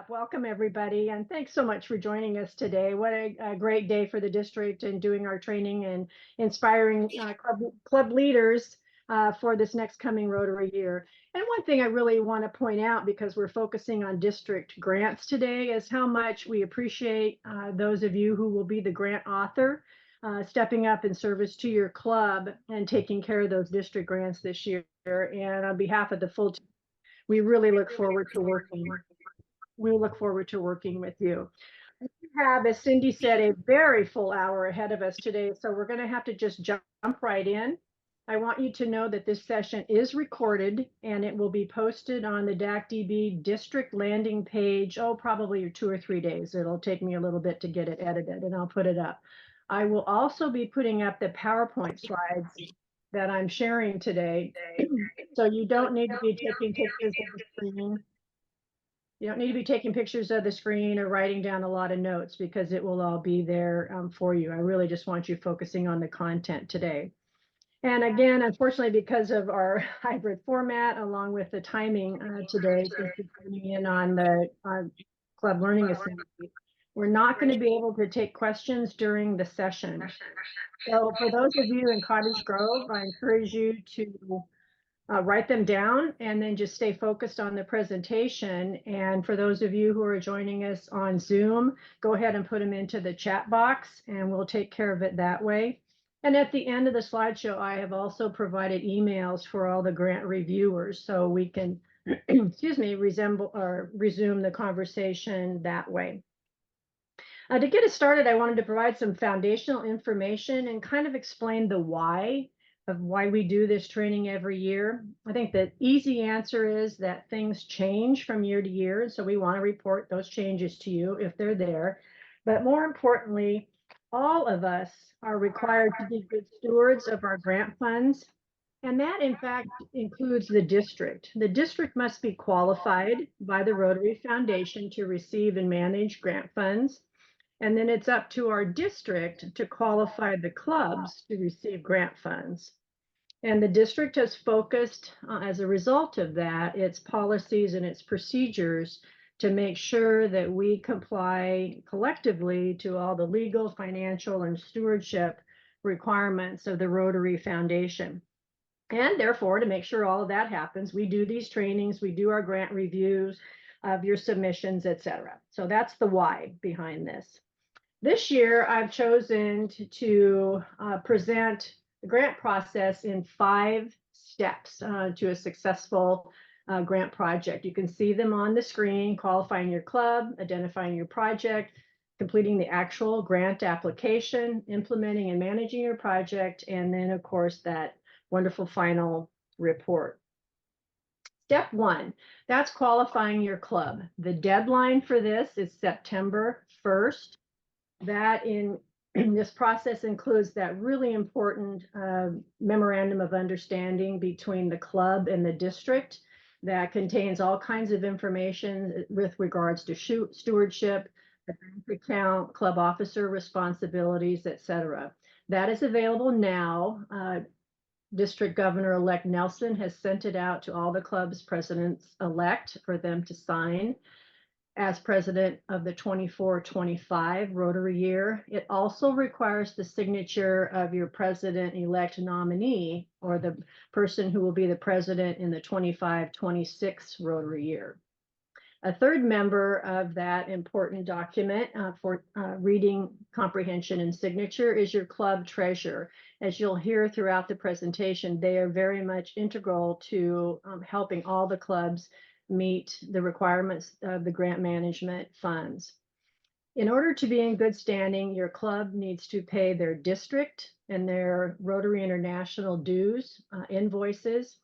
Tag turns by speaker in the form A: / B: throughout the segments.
A: Welcome, everybody, and thanks so much for joining us today. What a great day for the district and doing our training and inspiring club leaders for this next coming Rotary year. And one thing I really want to point out, because we're focusing on district grants today, is how much we appreciate those of you who will be the grant author, stepping up in service to your club and taking care of those district grants this year. And on behalf of the full team, we really look forward to working. We look forward to working with you. We have, as Cindy said, a very full hour ahead of us today, so we're going to have to just jump right in. I want you to know that this session is recorded and it will be posted on the DACDB district landing page, probably 2 or 3 days. It'll take me a little bit to get it edited and I'll put it up. I will also be putting up the PowerPoint slides that I'm sharing today. So you don't need to be taking pictures of the screen. You don't need to be taking pictures of the screen or writing down a lot of notes because it will all be there for you. I really just want you focusing on the content today. And again, unfortunately, because of our hybrid format, along with the timing today, since you're coming in on the Club Learning Assembly, we're not going to be able to take questions during the session. So for those of you in Cottage Grove, I encourage you to write them down and then just stay focused on the presentation. And for those of you who are joining us on Zoom, go ahead and put them into the chat box and we'll take care of it that way. And at the end of the slideshow, I have also provided emails for all the grant reviewers so we can, excuse me, resume the conversation that way. To get us started, I wanted to provide some foundational information and kind of explain the why of why we do this training every year. I think the easy answer is that things change from year to year. So we want to report those changes to you if they're there. But more importantly, all of us are required to be good stewards of our grant funds. And that, in fact, includes the district. The district must be qualified by the Rotary Foundation to receive and manage grant funds. And then it's up to our district to qualify the clubs to receive grant funds. And the district has focused, as a result of that, its policies and its procedures to make sure that we comply collectively to all the legal, financial, and stewardship requirements of the Rotary Foundation. And therefore, to make sure all of that happens, we do these trainings, we do our grant reviews of your submissions, etc. So that's the why behind this. This year, I've chosen to present the grant process in 5 steps to a successful grant project. You can see them on the screen: qualifying your club, identifying your project, completing the actual grant application, implementing and managing your project, and then, of course, that wonderful final report. Step 1, that's qualifying your club. The deadline for this is September 1st. That in this process includes that really important memorandum of understanding between the club and the district that contains all kinds of information with regards to stewardship, the bank account, club officer responsibilities, etc. That is available now. District Governor-elect Nelson has sent it out to all the club's presidents-elect for them to sign as president of the 24-25 Rotary year. It also requires the signature of your president-elect nominee, or the person who will be the president in the 25-26 Rotary year. A third member of that important document for reading, comprehension, and signature is your club treasurer. As you'll hear throughout the presentation, they are very much integral to helping all the clubs meet the requirements of the grant management funds. In order to be in good standing, your club needs to pay their district and their Rotary International dues, invoices.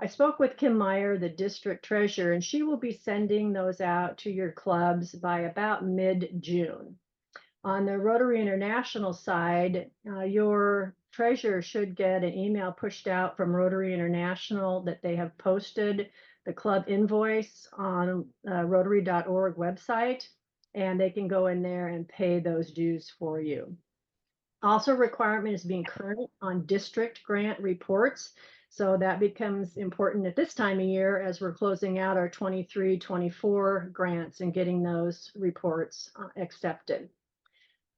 A: I spoke with Kim Meyer, the district treasurer, and she will be sending those out to your clubs by about mid-June. On the Rotary International side, your treasurer should get an email pushed out from Rotary International that they have posted the club invoice on Rotary.org website, and they can go in there and pay those dues for you. Also, requirement is being current on district grant reports. So that becomes important at this time of year as we're closing out our 23-24 grants and getting those reports accepted.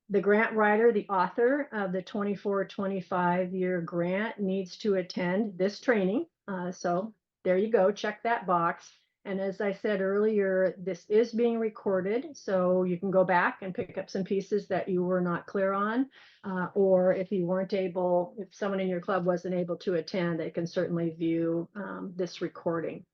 A: The grant writer, the author of the 24-25 year grant, needs to attend this training. So there you go, check that box. And as I said earlier, this is being recorded, so you can go back and pick up some pieces that you were not clear on, or if you weren't able, if someone in your club wasn't able to attend, they can certainly view this recording.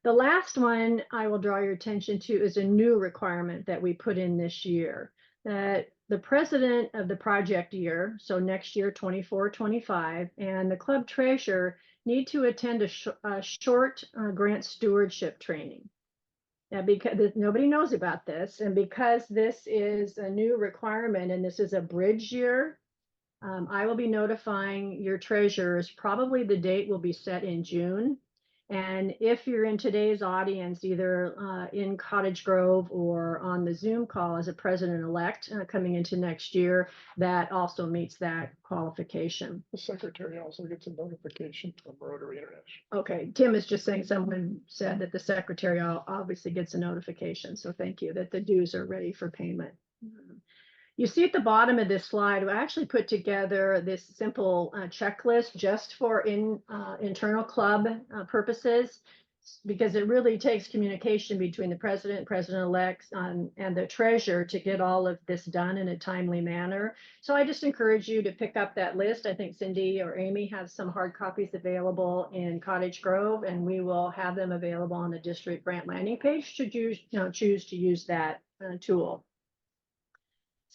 A: The last one I will draw your attention to is a new requirement that we put in this year, that the president of the project year, so next year, 24-25, and the club treasurer need to attend a short grant stewardship training. Now, because nobody knows about this, and because this is a new requirement and this is a bridge year, I will be notifying your treasurers. Probably the date will be set in June. And if you're in today's audience, either in Cottage Grove or on the Zoom call as a president-elect coming into next year, that also meets that qualification.
B: The secretary also gets a notification from Rotary International.
A: Okay, Tim is just saying someone said that the secretary obviously gets a notification. So thank you that the dues are ready for payment. You see at the bottom of this slide, I actually put together this simple checklist just for internal club purposes, because it really takes communication between the president, president-elect, and the treasurer to get all of this done in a timely manner. So I just encourage you to pick up that list. I think Cindy or Amy have some hard copies available in Cottage Grove, and we will have them available on the district grant landing page should you choose to use that tool.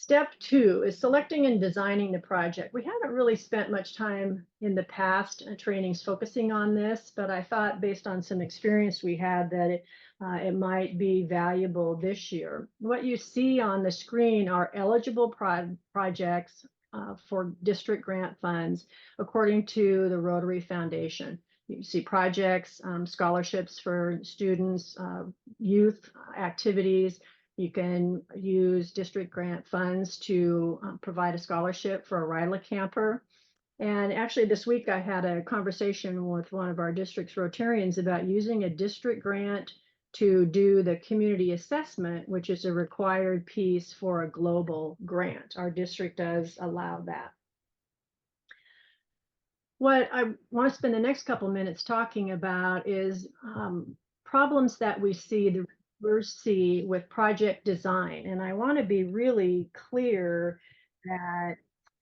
A: Step 2 is selecting and designing the project. We haven't really spent much time in the past trainings focusing on this, but I thought based on some experience we had that it might be valuable this year. What you see on the screen are eligible projects for district grant funds according to the Rotary Foundation. You see projects, scholarships for students, youth activities. You can use district grant funds to provide a scholarship for a Ryla camper. And actually this week I had a conversation with one of our district's Rotarians about using a district grant to do the community assessment, which is a required piece for a global grant. Our district does allow that. What I want to spend the next couple minutes talking about is problems that we see with project design. And I want to be really clear that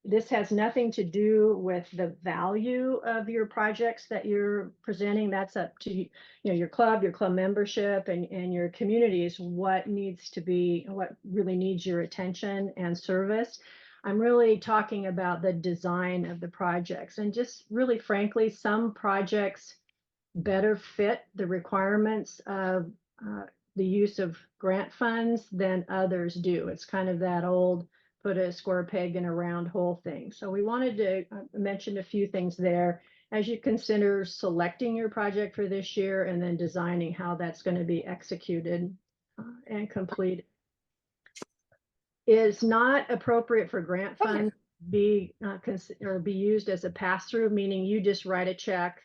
A: this has nothing to do with the value of your projects that you're presenting. That's up to your club membership and your communities, what really needs your attention and service. I'm really talking about the design of the projects, and just really frankly, some projects better fit the requirements of the use of grant funds than others do. It's kind of that old put a square peg in a round hole thing. So we wanted to mention a few things there as you consider selecting your project for this year and then designing how that's going to be executed and completed. It's not appropriate for grant funds be used as a pass-through, meaning you just write a check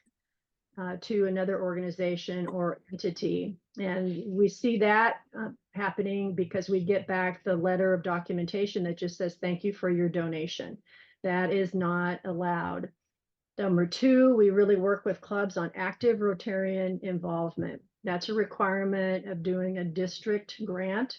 A: to another organization or entity. And we see that happening because we get back the letter of documentation that just says, thank you for your donation. That is not allowed. Number 2, we really work with clubs on active Rotarian involvement. That's a requirement of doing a district grant.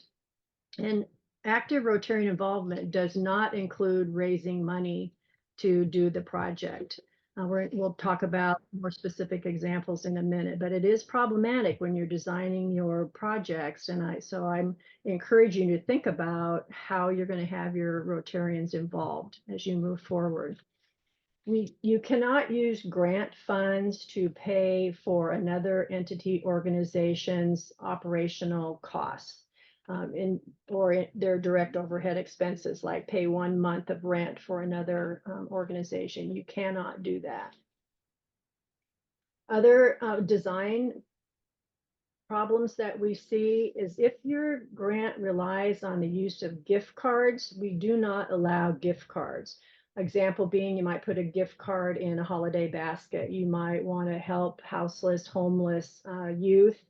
A: And active Rotarian involvement does not include raising money to do the project. We'll talk about more specific examples in a minute, but it is problematic when you're designing your projects. And so I'm encouraging you to think about how you're going to have your Rotarians involved as you move forward. You cannot use grant funds to pay for another entity organization's operational costs. Or their direct overhead expenses, like pay 1 month of rent for another organization. You cannot do that. Other design problems that we see is if your grant relies on the use of gift cards, we do not allow gift cards. Example being, you might put a gift card in a holiday basket. You might want to help houseless, homeless youth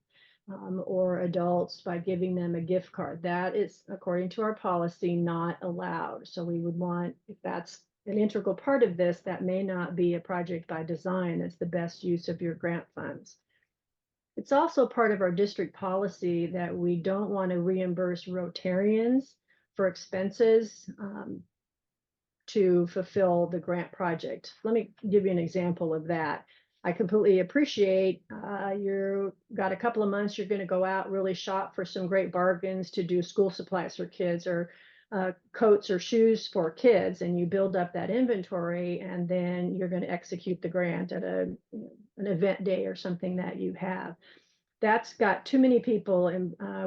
A: or adults by giving them a gift card. That is, according to our policy, not allowed. So we would want, if that's an integral part of this, that may not be a project by design as the best use of your grant funds. It's also part of our district policy that we don't want to reimburse Rotarians for expenses to fulfill the grant project. Let me give you an example of that. I completely appreciate you've got a couple of months, you're going to go out, really shop for some great bargains to do school supplies for kids or coats or shoes for kids, and you build up that inventory, and then you're going to execute the grant at an event day or something that you have. That's got too many people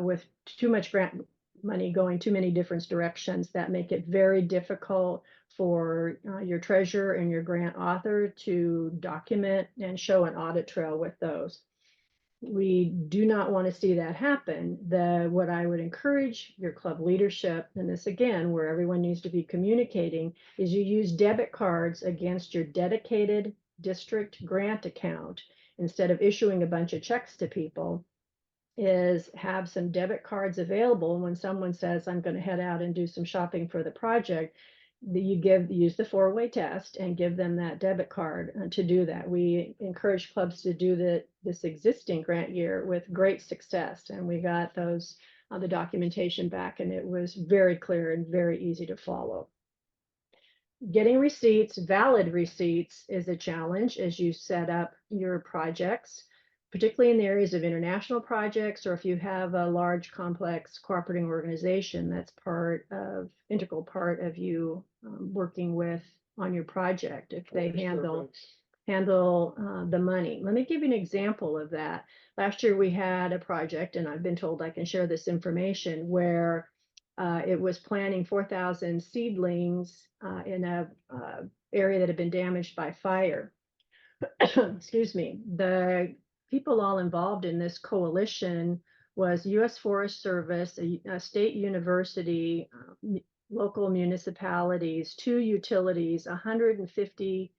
A: with too much grant money going too many different directions that make it very difficult for your treasurer and your grant author to document and show an audit trail with those. We do not want to see that happen. What I would encourage your club leadership, and this again, where everyone needs to be communicating, is you use debit cards against your dedicated district grant account instead of issuing a bunch of checks to people. Is have some debit cards available when someone says, I'm going to head out and do some shopping for the project, use the 4-way test and give them that debit card to do that. We encourage clubs to do this existing grant year with great success, and we got those the documentation back, and it was very clear and very easy to follow. Getting receipts, valid receipts, is a challenge as you set up your projects, particularly in the areas of international projects, or if you have a large, complex cooperating organization that's integral part of you working with on your project, if they handle the money. Let me give you an example of that. Last year we had a project, and I've been told I can share this information, where it was planting 4,000 seedlings in a area that had been damaged by fire. Excuse me. The people all involved in this coalition was U.S. Forest Service, a state university, local municipalities, 2 utilities, 150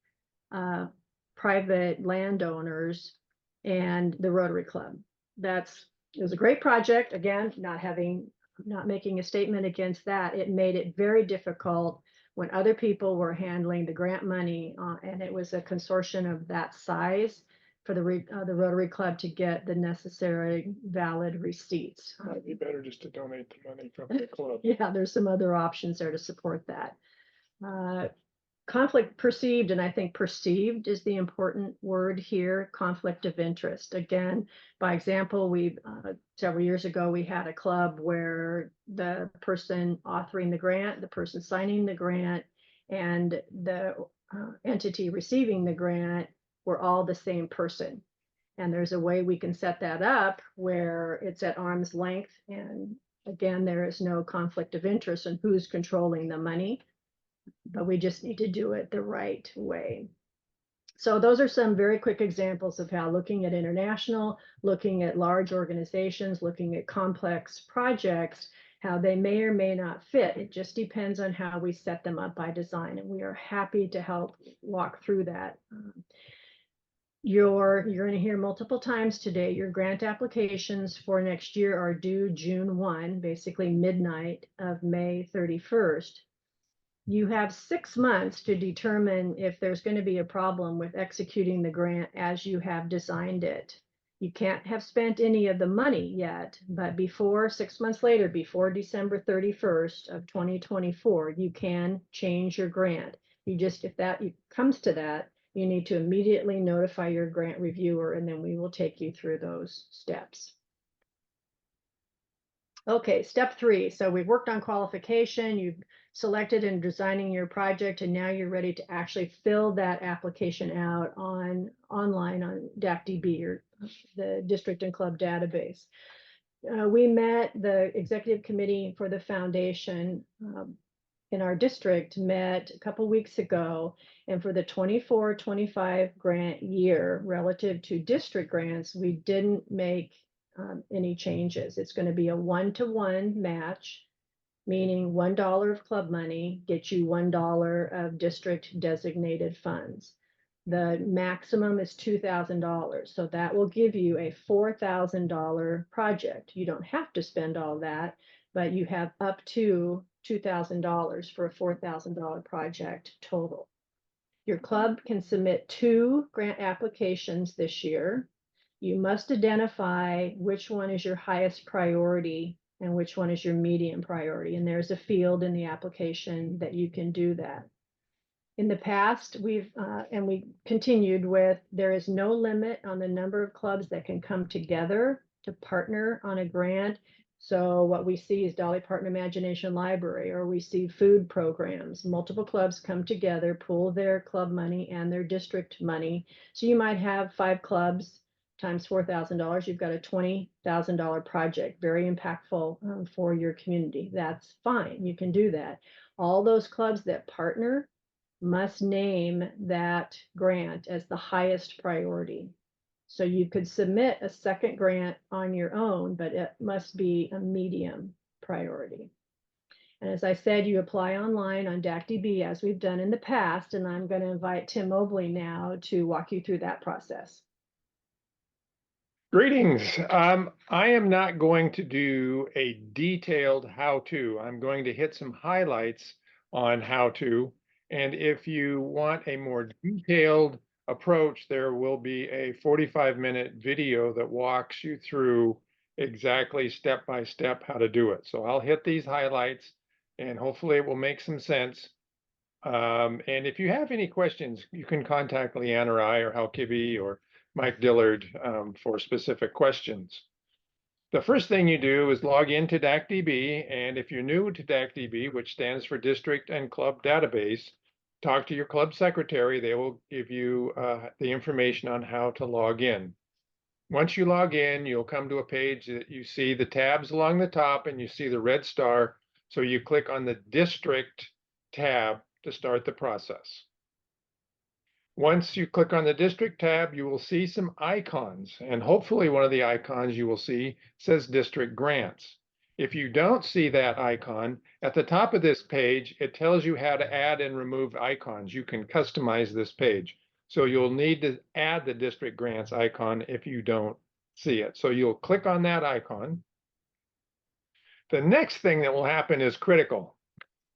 A: private landowners, and the Rotary Club. It was a great project. Again, not making a statement against that. It made it very difficult when other people were handling the grant money, and it was a consortium of that size for the Rotary Club to get the necessary valid receipts.
B: Might be better just to donate the money from the club.
A: Yeah, there's some other options there to support that. Conflict perceived, and I think perceived is the important word here, conflict of interest. Again, by example, several years ago, we had a club where the person authoring the grant, the person signing the grant, and the entity receiving the grant were all the same person. And there's a way we can set that up where it's at arm's length. And again, there is no conflict of interest in who's controlling the money, but we just need to do it the right way. So those are some very quick examples of how looking at international, looking at large organizations, looking at complex projects, how they may or may not fit. It just depends on how we set them up by design, and we are happy to help walk through that. You're going to hear multiple times today, your grant applications for next year are due June 1, basically midnight of May 31st. You have 6 months to determine if there's going to be a problem with executing the grant as you have designed it. You can't have spent any of the money yet, but before 6 months later, before December 31st of 2024, you can change your grant. If that comes to that, you need to immediately notify your grant reviewer, and then we will take you through those steps. Okay, step 3. So we've worked on qualification, you've selected and designing your project, and now you're ready to actually fill that application out online on DACDB, or the district and club database. We met, the executive committee for the foundation in our district met a couple weeks ago, and for the 24-25 grant year relative to district grants, we didn't make any changes. It's going to be a 1-to-1 match. meaning $1 of club money gets you $1 of district designated funds. The maximum is $2,000. So that will give you a $4,000 project. You don't have to spend all that, but you have up to $2,000 for a $4,000 project total. Your club can submit 2 grant applications this year. You must identify which one is your highest priority and which one is your medium priority. And there's a field in the application that you can do that. In the past, we continued with, there is no limit on the number of clubs that can come together to partner on a grant. So what we see is Dolly Parton Imagination Library, or we see food programs. Multiple clubs come together, pool their club money and their district money. So you might have 5 clubs times $4,000. You've got a $20,000 project, very impactful for your community. That's fine. You can do that. All those clubs that partner must name that grant as the highest priority. So you could submit a second grant on your own, but it must be a medium priority. And as I said, you apply online on DACDB as we've done in the past, and I'm going to invite Tim Mobley now to walk you through that process.
C: Greetings. I am not going to do a detailed how-to. I'm going to hit some highlights on how-to. And if you want a more detailed approach, there will be a 45-minute video that walks you through exactly step-by-step how to do it. So I'll hit these highlights and hopefully it will make some sense. And if you have any questions, you can contact Leanne or I or Hal Kibbe or Mike Dillard for specific questions. The first thing you do is log into DACDB, and if you're new to DACDB, which stands for District and Club Database, talk to your club secretary. They will give you the information on how to log in. Once you log in, you'll come to a page that you see the tabs along the top and you see the red star. So you click on the District tab to start the process. Once you click on the District tab, you will see some icons, and hopefully one of the icons you will see says District Grants. If you don't see that icon, at the top of this page, it tells you how to add and remove icons. You can customize this page. So you'll need to add the District Grants icon if you don't see it. So you'll click on that icon. The next thing that will happen is critical.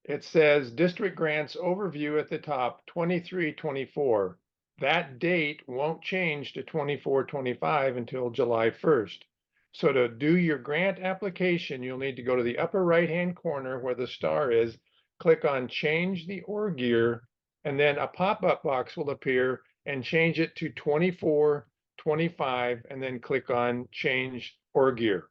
C: It says District Grants Overview at the top, 23-24. That date won't change to 24-25 until July 1st. So to do your grant application, you'll need to go to the upper right-hand corner where the star is, click on Change the org year, and then a pop-up box will appear and change it to 24-25, and then click on Change org year.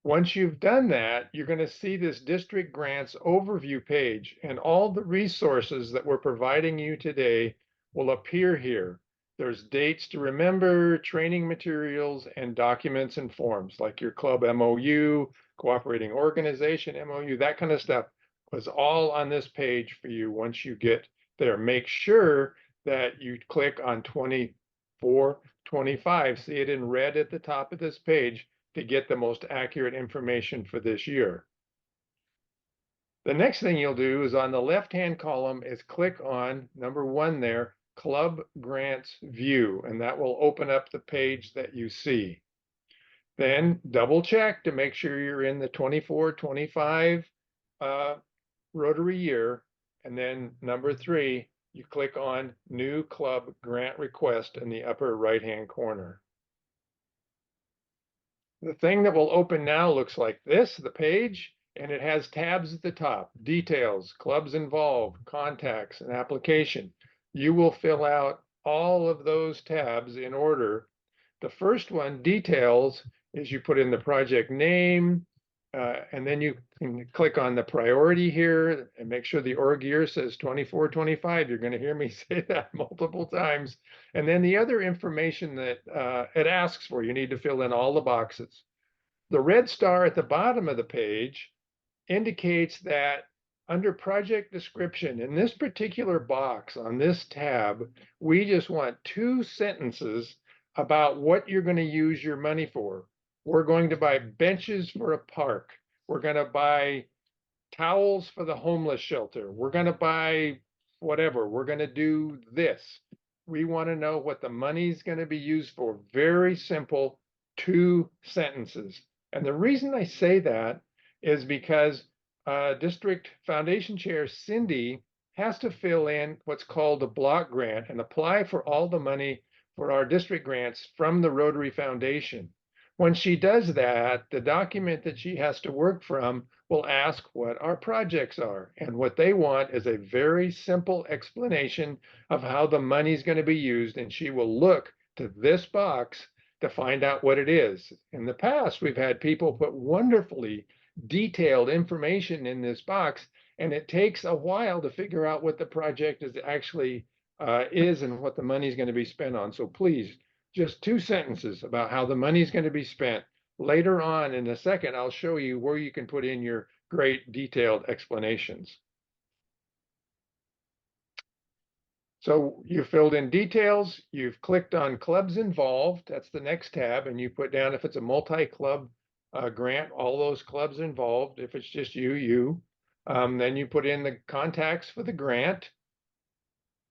C: Once you've done that, you're going to see this District Grants Overview page, and all the resources that we're providing you today will appear here. There's dates to remember, training materials, and documents and forms, like your club MOU, cooperating organization MOU, that kind of stuff was all on this page for you once you get there. Make sure that you click on 24-25, see it in red at the top of this page, to get the most accurate information for this year. The next thing you'll do is on the left-hand column is click on number 1 there, Club Grants View, and that will open up the page that you see. Then double check to make sure you're in the 24-25 Rotary year, and then number 3, you click on New Club Grant Request in the upper right-hand corner. The thing that will open now looks like this, the page, and it has tabs at the top, details, clubs involved, contacts, and application. You will fill out all of those tabs in order. The first one, details, is you put in the project name, and then you can click on the priority here and make sure the org year says 24-25. You're going to hear me say that multiple times. And then the other information that it asks for, you need to fill in all the boxes. The red star at the bottom of the page indicates that under project description, in this particular box on this tab, we just want 2 sentences about what you're going to use your money for. We're going to buy benches for a park. We're going to buy towels for the homeless shelter. We're going to buy whatever. We're going to do this. We want to know what the money's going to be used for. Very simple, 2 sentences. And the reason I say that is because District Foundation Chair Cindy has to fill in what's called a block grant and apply for all the money for our district grants from the Rotary Foundation. When she does that, the document that she has to work from will ask what our projects are. And what they want is a very simple explanation of how the money is going to be used. And she will look to this box to find out what it is. In the past, we've had people put wonderfully detailed information in this box, and it takes a while to figure out what the project is actually is and what the money is going to be spent on. So please, just 2 sentences about how the money is going to be spent. Later on in a second, I'll show you where you can put in your great detailed explanations. So you filled in details, you've clicked on clubs involved, that's the next tab, and you put down if it's a multi-club grant, all those clubs involved. If it's just you. Then you put in the contacts for the grant,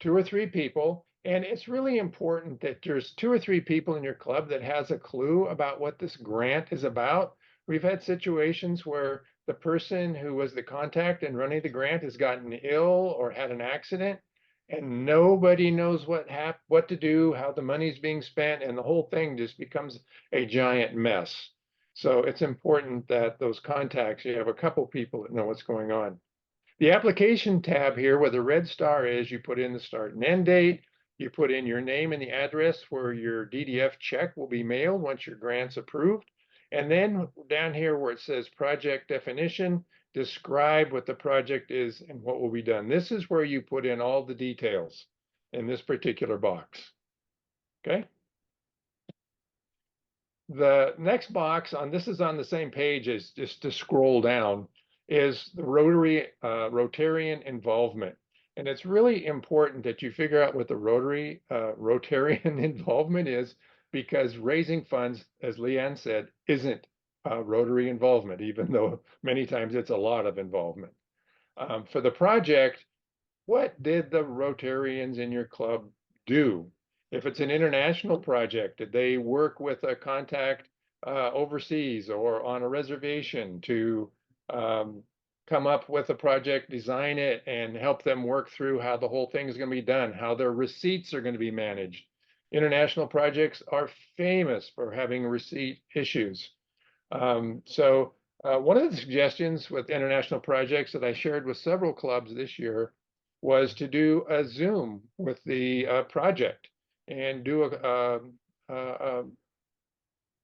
C: 2 or 3 people. And it's really important that there's 2 or 3 people in your club that has a clue about what this grant is about. We've had situations where the person who was the contact and running the grant has gotten ill or had an accident, and nobody knows what to do, how the money's being spent, and the whole thing just becomes a giant mess. So it's important that those contacts, you have a couple people that know what's going on. The application tab here where the red star is, you put in the start and end date, you put in your name and the address where your DDF check will be mailed once your grant's approved. And then down here where it says project definition, describe what the project is and what will be done. This is where you put in all the details in this particular box. Okay. The next box on this is on the same page as just to scroll down is the Rotarian involvement. And it's really important that you figure out what the Rotarian involvement is, because raising funds, as Leanne said, isn't Rotary involvement, even though many times it's a lot of involvement. For the project, what did the Rotarians in your club do? If it's an international project, did they work with a contact overseas or on a reservation to come up with a project, design it, and help them work through how the whole thing is going to be done, how their receipts are going to be managed? International projects are famous for having receipt issues. So one of the suggestions with international projects that I shared with several clubs this year was to do a Zoom with the project and do a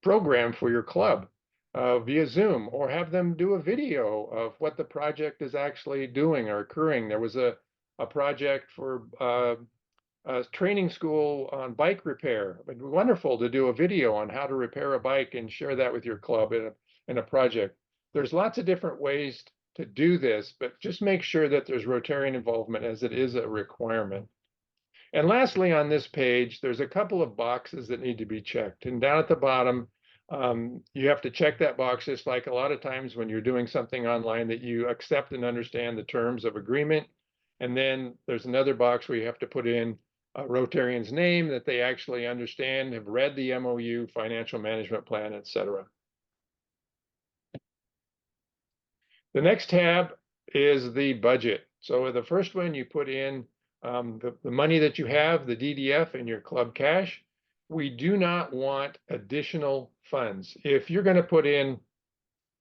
C: program for your club via Zoom, or have them do a video of what the project is actually doing or occurring. There was a project for a training school on bike repair. It'd be wonderful to do a video on how to repair a bike and share that with your club in a project. There's lots of different ways to do this, but just make sure that there's Rotarian involvement, as it is a requirement. And lastly, on this page, there's a couple of boxes that need to be checked. And down at the bottom, you have to check that box, just like a lot of times when you're doing something online, that you accept and understand the terms of agreement. And then there's another box where you have to put in a Rotarian's name, that they actually understand, have read the MOU, financial management plan, etc. The next tab is the budget. So the first one, you put in the money that you have, the DDF, and your club cash. We do not want additional funds. If you're going to put in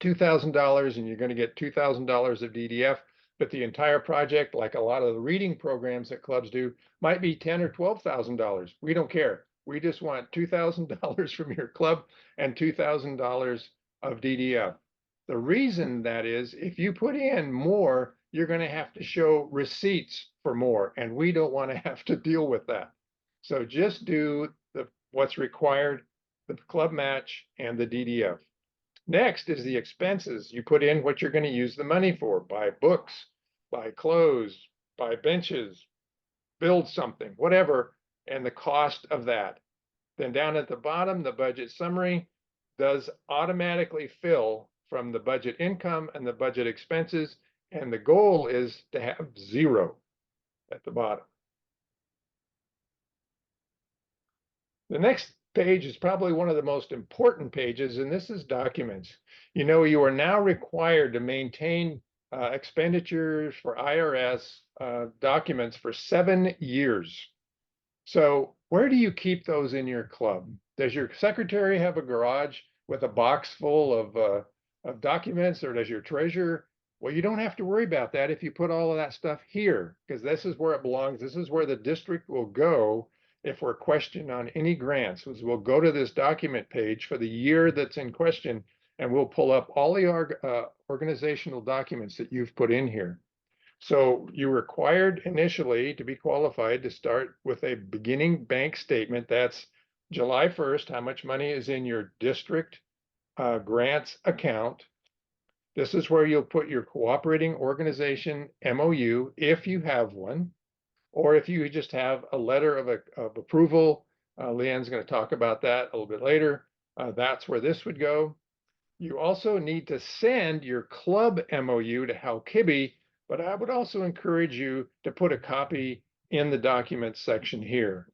C: $2,000 and you're going to get $2,000 of DDF, but the entire project, like a lot of the reading programs that clubs do, might be $10,000 or $12,000. We don't care. We just want $2,000 from your club and $2,000 of DDF. The reason that is, if you put in more, you're going to have to show receipts for more, and we don't want to have to deal with that. So just do what's required, the club match and the DDF. Next is the expenses. You put in what you're going to use the money for: buy books, buy clothes, buy benches, build something, whatever, and the cost of that. Then down at the bottom, the budget summary. does automatically fill from the budget income and the budget expenses, and the goal is to have 0 at the bottom. The next page is probably one of the most important pages, and this is documents. You know, you are now required to maintain expenditures for IRS documents for 7 years. So where do you keep those in your club? Does your secretary have a garage with a box full of documents, or does your treasurer? Well, you don't have to worry about that if you put all of that stuff here, because this is where it belongs. This is where the district will go if we're questioned on any grants. We'll go to this document page for the year that's in question, and we'll pull up all the organizational documents that you've put in here. So you're required initially to be qualified to start with a beginning bank statement. That's July 1st, how much money is in your district grants account. This is where you'll put your cooperating organization MOU if you have one, or if you just have a letter of approval. Leanne's going to talk about that a little bit later. That's where this would go. You also need to send your club MOU to Hal Kibbe, but I would also encourage you to put a copy in the documents section here.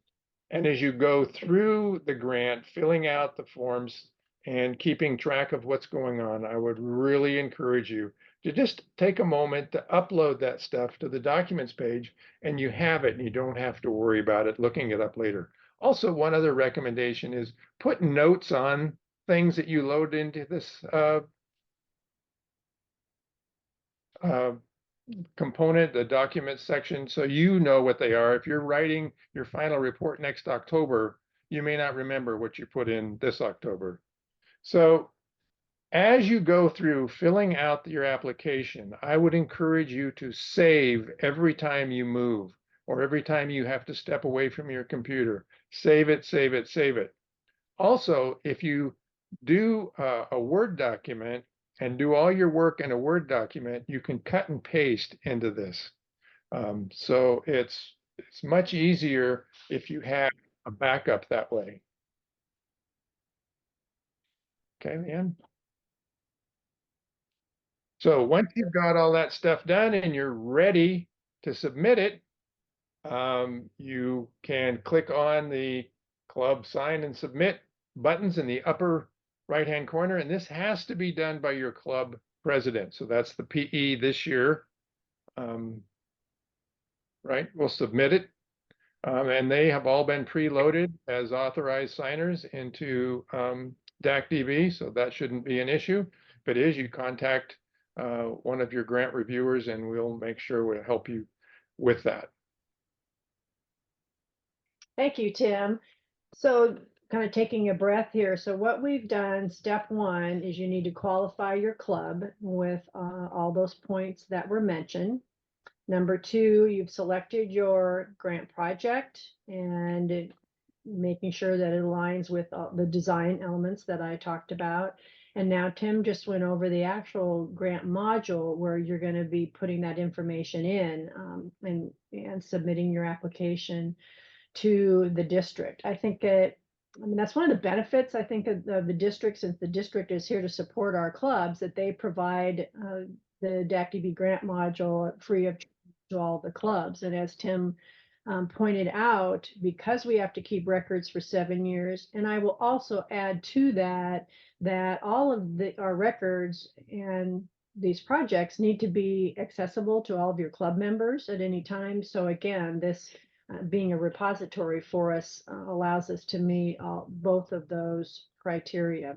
C: And as you go through the grant, filling out the forms and keeping track of what's going on, I would really encourage you to just take a moment to upload that stuff to the documents page, and you have it and you don't have to worry about it looking it up later. Also, one other recommendation is put notes on things that you load into this component, the document section, so you know what they are. If you're writing your final report next October, you may not remember what you put in this October. So as you go through filling out your application, I would encourage you to save every time you move or every time you have to step away from your computer. Save it, save it, save it. Also, if you do a Word document and do all your work in a Word document, you can cut and paste into this. So it's much easier if you have a backup that way. Okay, Leanne? So once you've got all that stuff done and you're ready to submit it, you can click on the club sign and submit buttons in the upper right-hand corner, and this has to be done by your club president. So that's the PE this year. Right, we'll submit it. And they have all been preloaded as authorized signers into DACDB, so that shouldn't be an issue. If it is, you contact one of your grant reviewers and we'll make sure we'll help you with that.
A: Thank you, Tim. So kind of taking a breath here. So what we've done, step 1 is you need to qualify your club with all those points that were mentioned. Number 2, you've selected your grant project and making sure that it aligns with the design elements that I talked about. And now Tim just went over the actual grant module where you're going to be putting that information in and submitting your application to the district. I think that's one of the benefits, I think, of the district, since the district is here to support our clubs, that they provide the DACDB grant module free of charge to all the clubs. And as Tim pointed out, because we have to keep records for 7 years, and I will also add to that, that all of our records and these projects need to be accessible to all of your club members at any time. So again, this being a repository for us allows us to meet both of those criteria.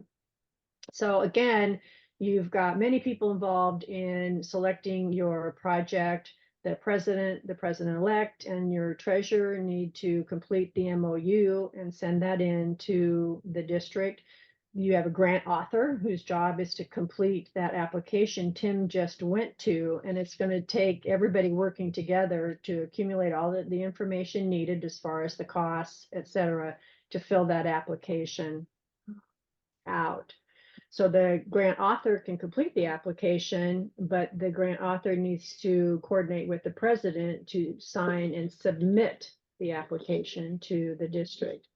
A: So again, you've got many people involved in selecting your project. The president-elect, and your treasurer need to complete the MOU and send that in to the district. You have a grant author whose job is to complete that application Tim just went to, and it's going to take everybody working together to accumulate all the information needed as far as the costs, et cetera, to fill that application out. So the grant author can complete the application, but the grant author needs to coordinate with the president to sign and submit the application to the district.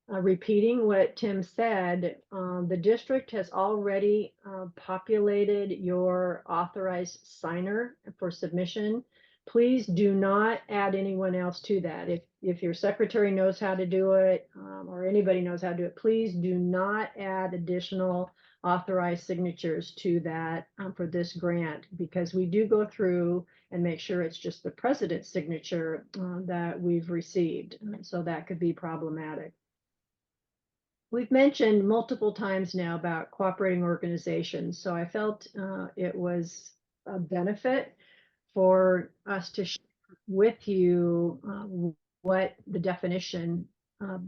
A: repeating what Tim said, the district has already populated your authorized signer for submission. Please do not add anyone else to that. If your secretary knows how to do it, or anybody knows how to do it, please do not add additional authorized signatures to that for this grant, because we do go through and make sure it's just the president's signature that we've received. So that could be problematic. We've mentioned multiple times now about cooperating organizations, so I felt it was a benefit for us to share with you what the definition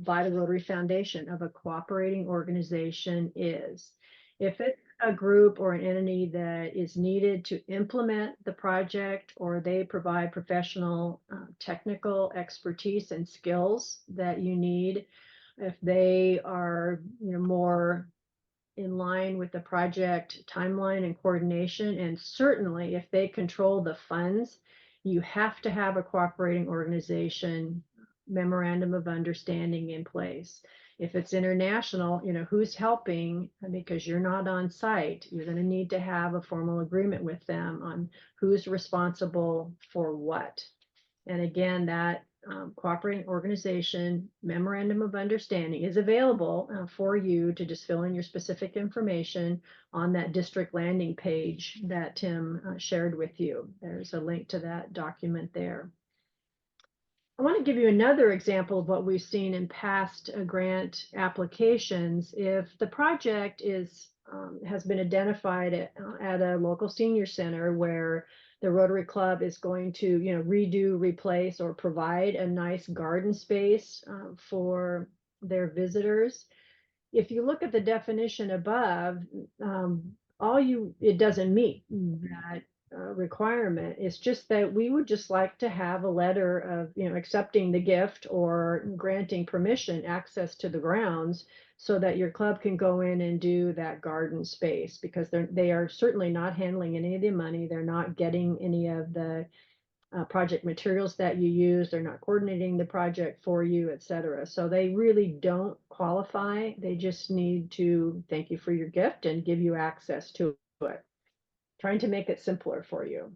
A: by the Rotary Foundation of a cooperating organization is. If it's a group or an entity that is needed to implement the project, or they provide professional technical expertise and skills that you need, if they are, more in line with the project timeline and coordination, and certainly if they control the funds, you have to have a cooperating organization memorandum of understanding in place. If it's international, who's helping, because you're not on site, you're going to need to have a formal agreement with them on who's responsible for what. And again, that cooperating organization memorandum of understanding is available for you to just fill in your specific information on that district landing page that Tim shared with you. There's a link to that document there. I want to give you another example of what we've seen in past grant applications. If the project has been identified at a local senior center where the Rotary Club is going to, redo, replace, or provide a nice garden space for their visitors. If you look at the definition above, it doesn't meet that requirement. It's just that we would just like to have a letter of, accepting the gift or granting permission access to the grounds, so that your club can go in and do that garden space, because they are certainly not handling any of the money. They're not getting any of the project materials that you use. They're not coordinating the project for you, etc. So they really don't qualify. They just need to thank you for your gift and give you access to it. Trying to make it simpler for you.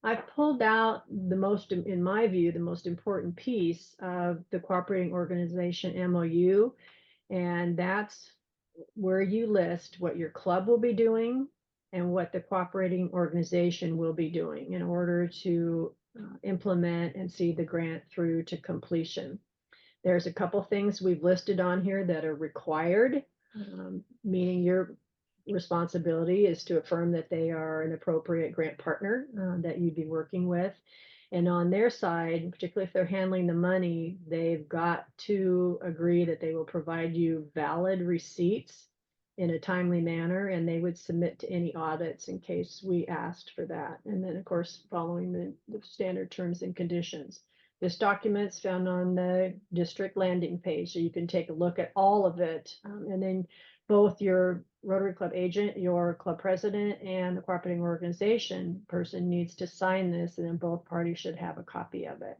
A: I've pulled out in my view, the most important piece of the cooperating organization MOU, and that's where you list what your club will be doing and what the cooperating organization will be doing in order to implement and see the grant through to completion. There's a couple things we've listed on here that are required, meaning your responsibility is to affirm that they are an appropriate grant partner that you'd be working with. And on their side, particularly if they're handling the money, they've got to agree that they will provide you valid receipts in a timely manner, and they would submit to any audits in case we asked for that. And then, of course, following the standard terms and conditions. This document's found on the district landing page, so you can take a look at all of it. And then both your Rotary Club agent, your club president, and the cooperating organization person needs to sign this, and then both parties should have a copy of it.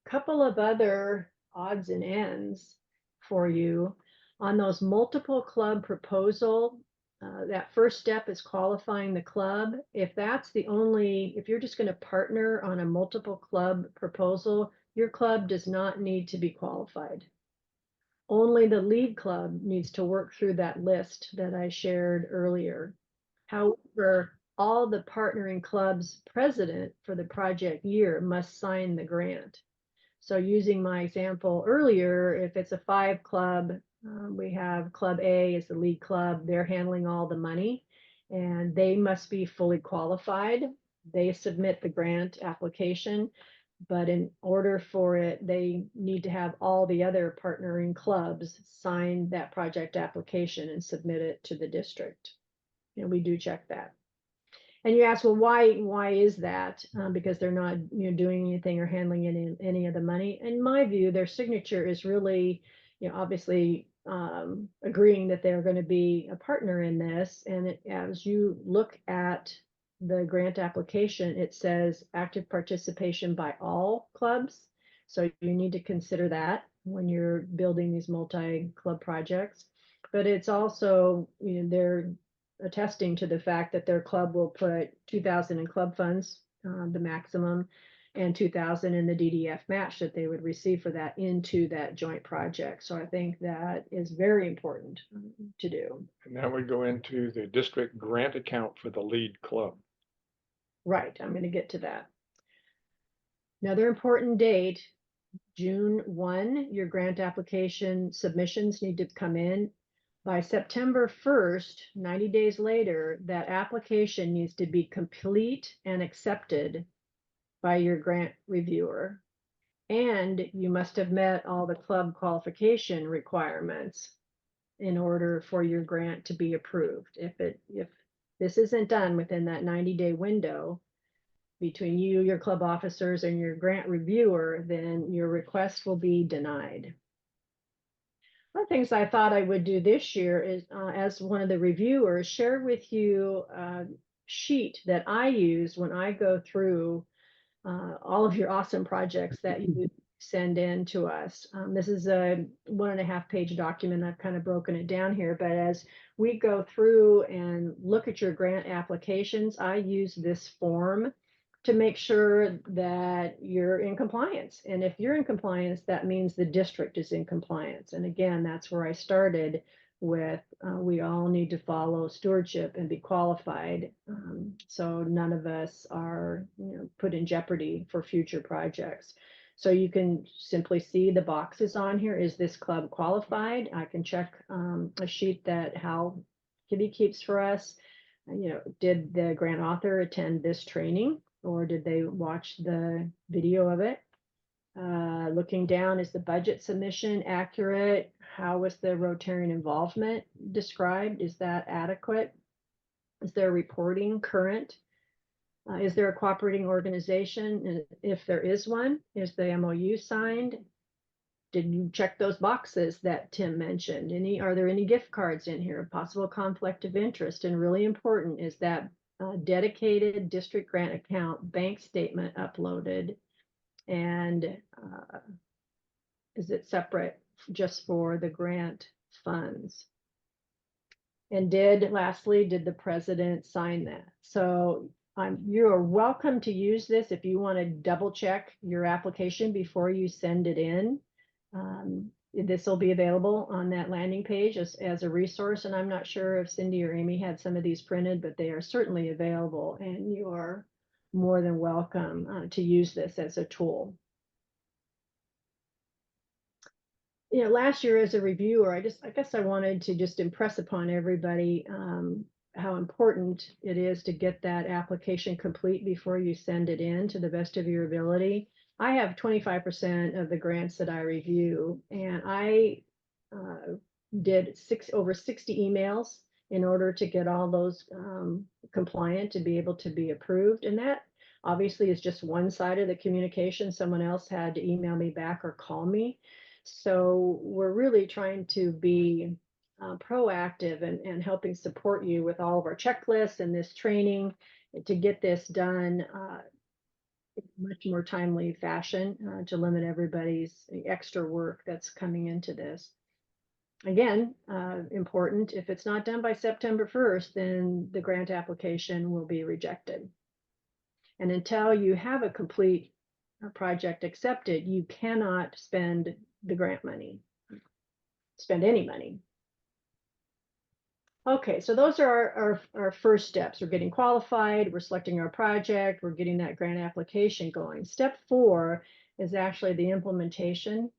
A: Couple of other odds and ends for you on those multiple club proposal. That first step is qualifying the club. If you're just going to partner on a multiple club proposal, your club does not need to be qualified. Only the lead club needs to work through that list that I shared earlier. However, all the partnering clubs president for the project year must sign the grant. So using my example earlier, if it's a 5 club, we have Club A as the lead club. They're handling all the money, and they must be fully qualified. They submit the grant application. But in order for it, they need to have all the other partnering clubs sign that project application and submit it to the district. And we do check that. And you ask, well, why is that? Because they're not doing anything or handling any of the money. In my view, their signature is really, obviously agreeing that they're going to be a partner in this. And as you look at the grant application, it says active participation by all clubs. So you need to consider that when you're building these multi-club projects. But it's also, they're attesting to the fact that their club will put 2,000 in club funds, the maximum, and 2,000 in the DDF match that they would receive for that into that joint project. So I think that is very important to do.
C: And that would go into the district grant account for the lead club.
A: Right, I'm going to get to that. Another important date, June 1, your grant application submissions need to come in. By September 1st, 90 days later, that application needs to be complete and accepted by your grant reviewer. And you must have met all the club qualification requirements in order for your grant to be approved. If this isn't done within that 90-day window between you, your club officers, and your grant reviewer, then your request will be denied. One of the things I thought I would do this year is, as one of the reviewers, share with you a sheet that I use when I go through all of your awesome projects that you send in to us. This is a 1.5-page document. I've kind of broken it down here, but as we go through and look at your grant applications, I use this form to make sure that you're in compliance. And if you're in compliance, that means the district is in compliance. And again, that's where I started with, we all need to follow stewardship and be qualified. So none of us are, put in jeopardy for future projects. So you can simply see the boxes on here. Is this club qualified? I can check a sheet that Hal Kitty keeps for us. Did the grant author attend this training, or did they watch the video of it? Looking down, is the budget submission accurate? How was the Rotarian involvement described? Is that adequate? Is their reporting current? Is there a cooperating organization? And if there is one, is the MOU signed? Did you check those boxes that Tim mentioned? Are there any gift cards in here? Possible conflict of interest? And really important is that dedicated district grant account bank statement uploaded, and is it separate just for the grant funds? And lastly, did the president sign that? So you are welcome to use this if you want to double check your application before you send it in. This will be available on that landing page as a resource. And I'm not sure if Cindy or Amy had some of these printed, but they are certainly available, and you are more than welcome to use this as a tool. Last year as a reviewer, I guess I wanted to just impress upon everybody how important it is to get that application complete before you send it in to the best of your ability. I have 25% of the grants that I review, and I did over 60 emails in order to get all those compliant to be able to be approved. And that obviously is just one side of the communication. Someone else had to email me back or call me. So we're really trying to be proactive and helping support you with all of our checklists and this training to get this done much more timely fashion to limit everybody's extra work that's coming into this. Again, important, if it's not done by September 1st, then the grant application will be rejected. And until you have a complete project accepted, you cannot spend the grant money, spend any money. Okay, so those are our first steps. We're getting qualified, we're selecting our project, we're getting that grant application going. Step 4 is actually the implementation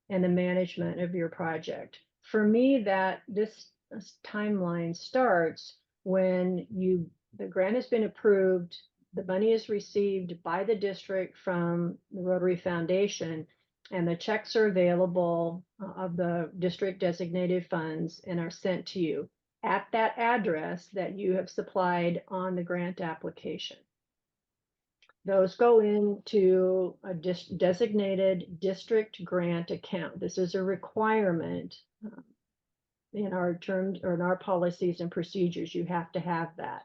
A: and the management of your project. For me, this timeline starts when the grant has been approved, the money is received by the district from the Rotary Foundation, and the checks are available of the district designated funds and are sent to you at that address that you have supplied on the grant application. Those go into a designated district grant account. This is a requirement in our terms or in our policies and procedures. You have to have that.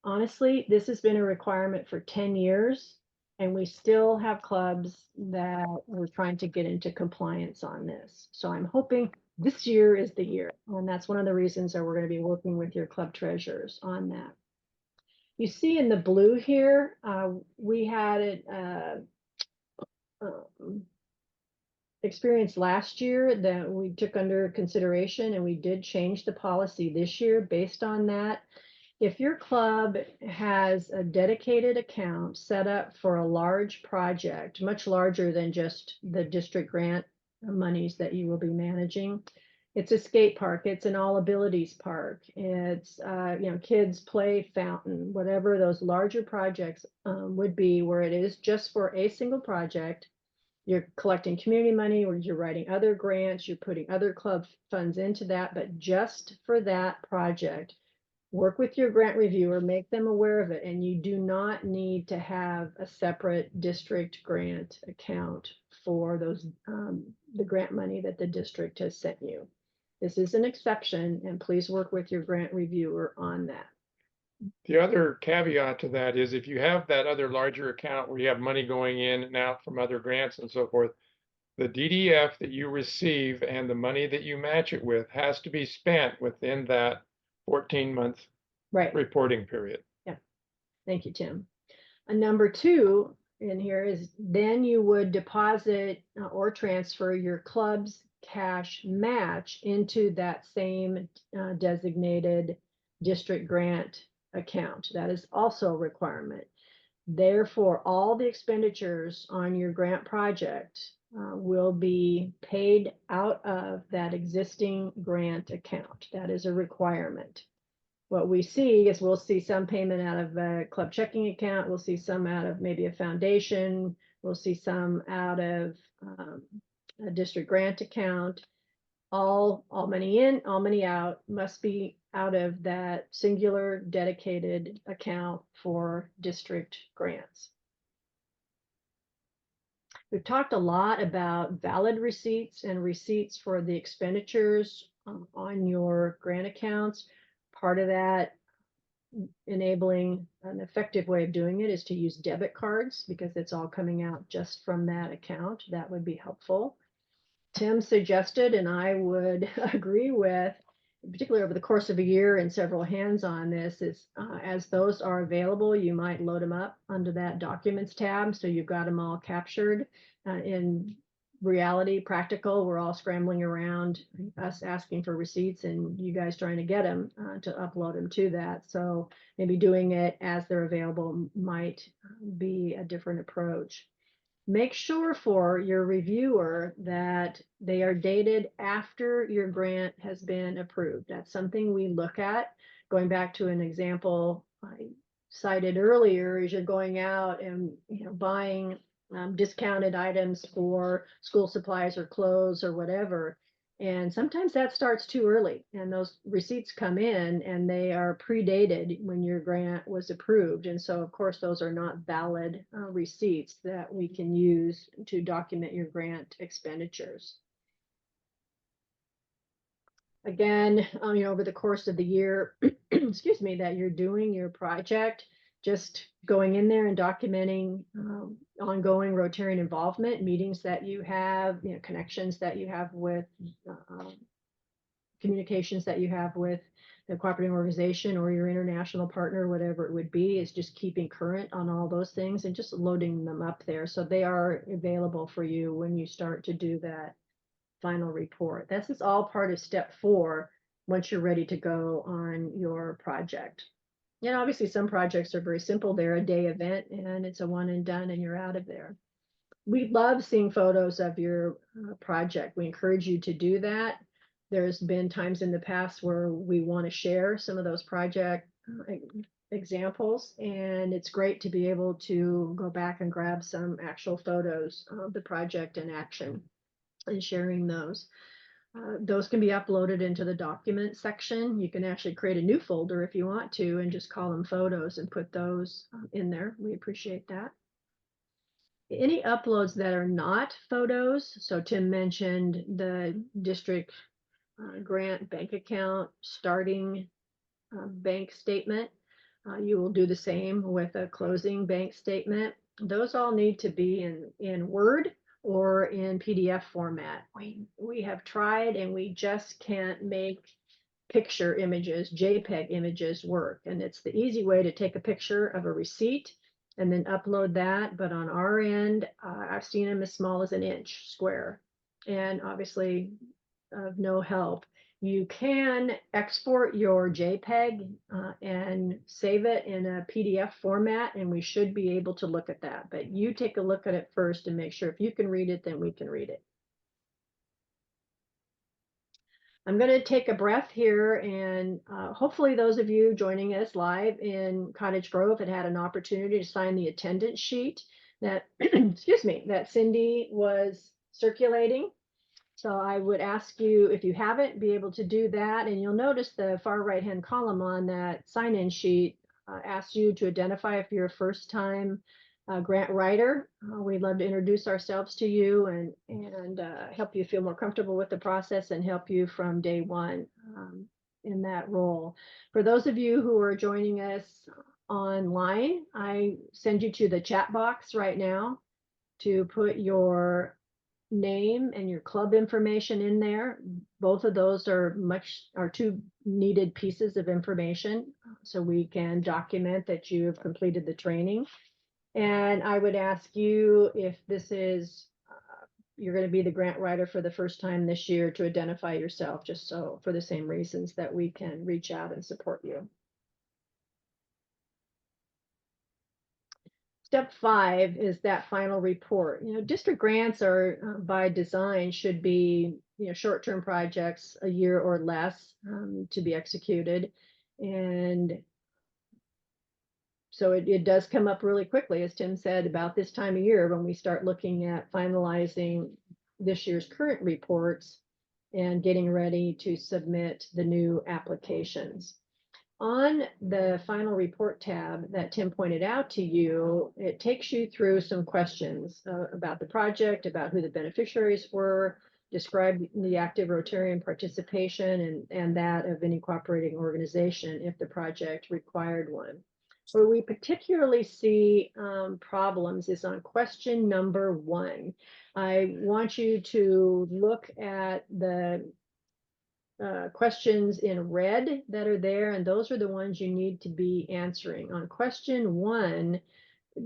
A: Honestly, this has been a requirement for 10 years. And we still have clubs that we're trying to get into compliance on this. So I'm hoping this year is the year. And that's one of the reasons that we're going to be working with your club treasurers on that. You see in the blue here, we had it experience last year that we took under consideration, and we did change the policy this year based on that. If your club has a dedicated account set up for a large project, much larger than just the district grant monies that you will be managing, it's a skate park, it's an all abilities park, it's kids play fountain, whatever those larger projects would be, where it is just for a single project. You're collecting community money, or you're writing other grants, you're putting other club funds into that, but just for that project, work with your grant reviewer, make them aware of it, and you do not need to have a separate district grant account for those the grant money that the district has sent you. This is an exception, and please work with your grant reviewer on that.
C: The other caveat to that is if you have that other larger account where you have money going in and out from other grants and so forth, the DDF that you receive and the money that you match it with has to be spent within that 14-month
A: Right.
C: reporting period.
A: Thank you, Tim. Number two in here is then you would deposit or transfer your club's cash match into that same designated district grant account. That is also a requirement. Therefore, all the expenditures on your grant project will be paid out of that existing grant account. That is a requirement. What we see is we'll see some payment out of a club checking account. We'll see some out of maybe a foundation. We'll see some out of a district grant account. All money in, all money out must be out of that singular dedicated account for district grants. We've talked a lot about valid receipts and receipts for the expenditures on your grant accounts. Part of that enabling an effective way of doing it is to use debit cards, because it's all coming out just from that account. That would be helpful. Tim suggested, and I would agree with, particularly over the course of a year and several hands on this, is as those are available, you might load them up under that documents tab, so you've got them all captured. In reality, practical, we're all scrambling around, us asking for receipts and you guys trying to get them to upload them to that. So maybe doing it as they're available might be a different approach. Make sure for your reviewer that they are dated after your grant has been approved. That's something we look at. Going back to an example I cited earlier, is you're going out and buying discounted items for school supplies or clothes or whatever. And sometimes that starts too early, and those receipts come in and they are predated when your grant was approved. And so, of course, those are not valid receipts that we can use to document your grant expenditures. Again, over the course of the year, excuse me, that you're doing your project, just going in there and documenting ongoing Rotarian involvement, meetings that you have, connections that you have with communications that you have with the cooperating organization or your international partner, whatever it would be, is just keeping current on all those things and just loading them up there so they are available for you when you start to do that final report. This is all part of step 4 once you're ready to go on your project. Obviously some projects are very simple. They're a day event and it's a one and done and you're out of there. We love seeing photos of your project. We encourage you to do that. There's been times in the past where we want to share some of those project examples, and it's great to be able to go back and grab some actual photos of the project in action and sharing those. Those can be uploaded into the document section. You can actually create a new folder if you want to and just call them photos and put those in there. We appreciate that. Any uploads that are not photos, so Tim mentioned the district grant bank account starting bank statement. You will do the same with a closing bank statement. those all need to be in Word or in PDF format. We have tried and we just can't make picture images, JPEG images work. And it's the easy way to take a picture of a receipt and then upload that. But on our end, I've seen them as small as an inch square, and obviously of no help. You can export your JPEG and save it in a PDF format, and we should be able to look at that. But you take a look at it first and make sure if you can read it, then we can read it. I'm going to take a breath here, and hopefully those of you joining us live in Cottage Grove had had an opportunity to sign the attendance sheet that, excuse me, that Cindy was circulating. So I would ask you, if you haven't, be able to do that. And you'll notice the far right-hand column on that sign-in sheet asks you to identify if you're a first-time grant writer. We'd love to introduce ourselves to you and help you feel more comfortable with the process and help you from day one in that role. For those of you who are joining us online, I send you to the chat box right now to put your name and your club information in there. Both of those are two needed pieces of information so we can document that you have completed the training. And I would ask you, if this is you're going to be the grant writer for the first time this year, to identify yourself, just so for the same reasons that we can reach out and support you. Step 5 is that final report. District grants are by design should be, short-term projects, a year or less to be executed. And so it does come up really quickly, as Tim said, about this time of year when we start looking at finalizing this year's current reports and getting ready to submit the new applications. On the final report tab that Tim pointed out to you, it takes you through some questions about the project, about who the beneficiaries were, describe the active Rotarian participation and that of any cooperating organization if the project required one. Where we particularly see problems is on question number 1. I want you to look at the questions in red that are there, and those are the ones you need to be answering. On question 1,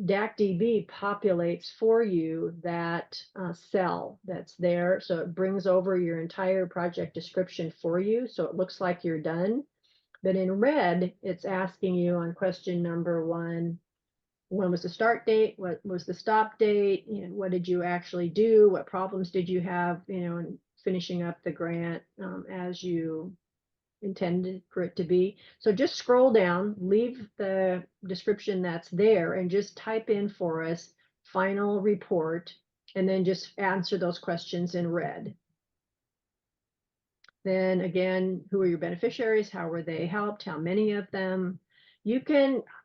A: DACDB populates for you that cell that's there. So it brings over your entire project description for you. So it looks like you're done. But in red, it's asking you on question number 1, when was the start date? What was the stop date? What did you actually do? What problems did you have, in finishing up the grant as you intended for it to be? So just scroll down, leave the description that's there, and just type in for us final report, and then just answer those questions in red. Then again, who are your beneficiaries? How were they helped? How many of them?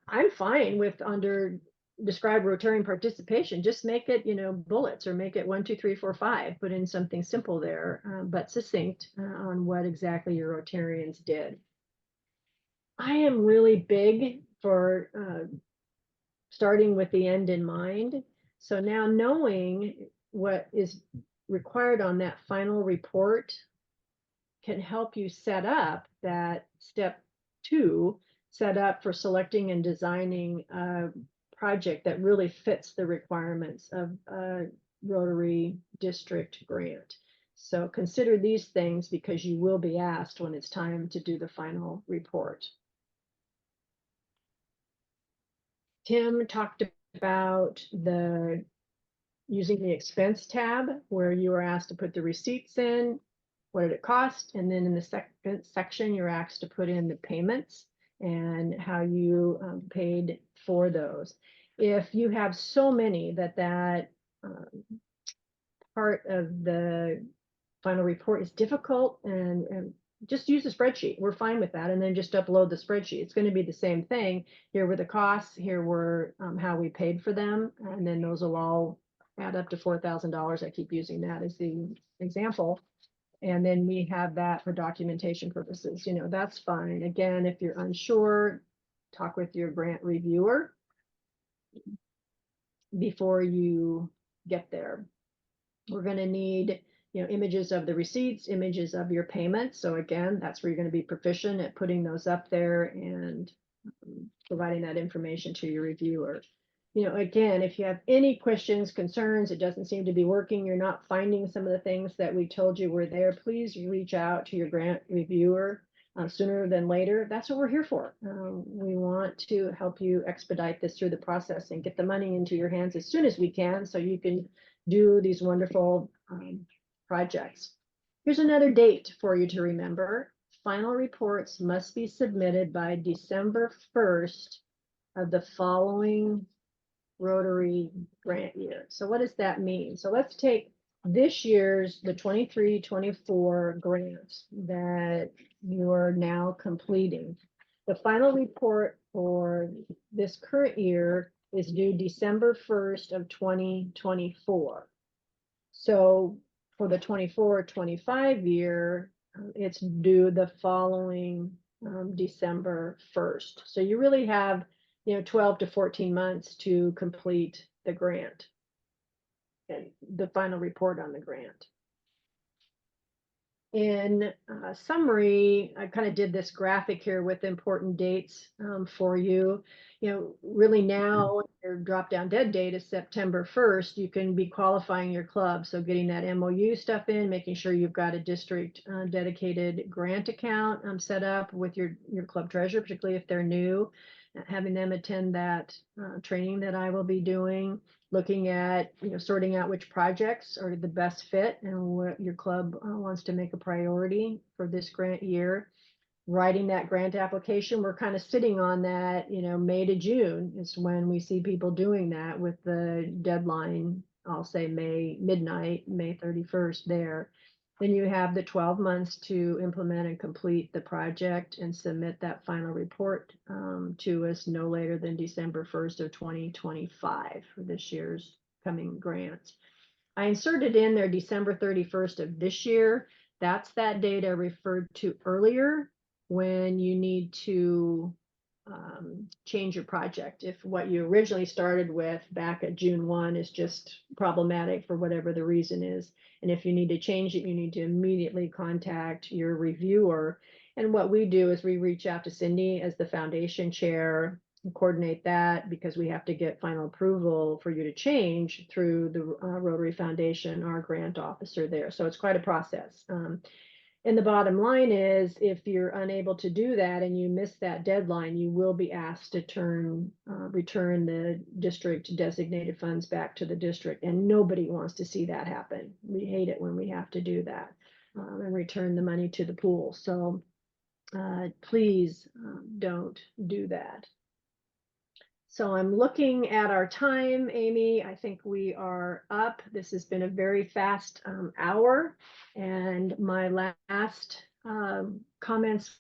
A: I'm fine with under describe Rotarian participation, just make it, bullets, or make it 1, 2, 3, 4, 5, put in something simple there, but succinct on what exactly your Rotarians did. I am really big for starting with the end in mind. So now knowing what is required on that final report can help you set up that step 2, set up for selecting and designing a project that really fits the requirements of a Rotary District grant. So consider these things because you will be asked when it's time to do the final report. Tim talked about using the expense tab, where you are asked to put the receipts in, what did it cost, and then in the second section you're asked to put in the payments and how you paid for those. If you have so many that part of the final report is difficult, and just use a spreadsheet. We're fine with that, and then just upload the spreadsheet. It's going to be the same thing. Here were the costs, here were how we paid for them, and then those will all add up to $4,000. I keep using that as the example. And then we have that for documentation purposes. That's fine. Again, if you're unsure, talk with your grant reviewer. before you get there. We're going to need, images of the receipts, images of your payments. So again, that's where you're going to be proficient at putting those up there and providing that information to your reviewer. Again, if you have any questions, concerns, it doesn't seem to be working, you're not finding some of the things that we told you were there, please reach out to your grant reviewer sooner than later. That's what we're here for. We want to help you expedite this through the process and get the money into your hands as soon as we can so you can do these wonderful projects. Here's another date for you to remember. Final reports must be submitted by December 1st of the following Rotary grant year. So what does that mean? So let's take this year's, the 23-24 grants that you are now completing. The final report for this current year is due December 1st of 2024. So for the 24-25 year, it's due the following December 1st. So you really have 12 to 14 months to complete the grant and the final report on the grant. In summary, I kind of did this graphic here with important dates for you. Really now your drop down dead date is September 1st. You can be qualifying your club. So getting that MOU stuff in, making sure you've got a district dedicated grant account set up with your club treasurer, particularly if they're new, having them attend that training that I will be doing, looking at, sorting out which projects are the best fit and what your club wants to make a priority for this grant year. Writing that grant application, we're kind of sitting on that, May to June is when we see people doing that with the deadline, I'll say May 31st there. Then you have the 12 months to implement and complete the project and submit that final report to us no later than December 1st of 2025 for this year's coming grants. I inserted in there December 31st of this year. That's that date I referred to earlier when you need to change your project. If what you originally started with back at June 1 is just problematic for whatever the reason is, and if you need to change it, you need to immediately contact your reviewer. And what we do is we reach out to Cindy as the foundation chair and coordinate that, because we have to get final approval for you to change through the Rotary Foundation, our grant officer there. So it's quite a process. And the bottom line is, if you're unable to do that and you miss that deadline, you will be asked to return the district designated funds back to the district. And nobody wants to see that happen. We hate it when we have to do that and return the money to the pool. So please don't do that. So I'm looking at our time, Amy. I think we are up. This has been a very fast hour. And my last comments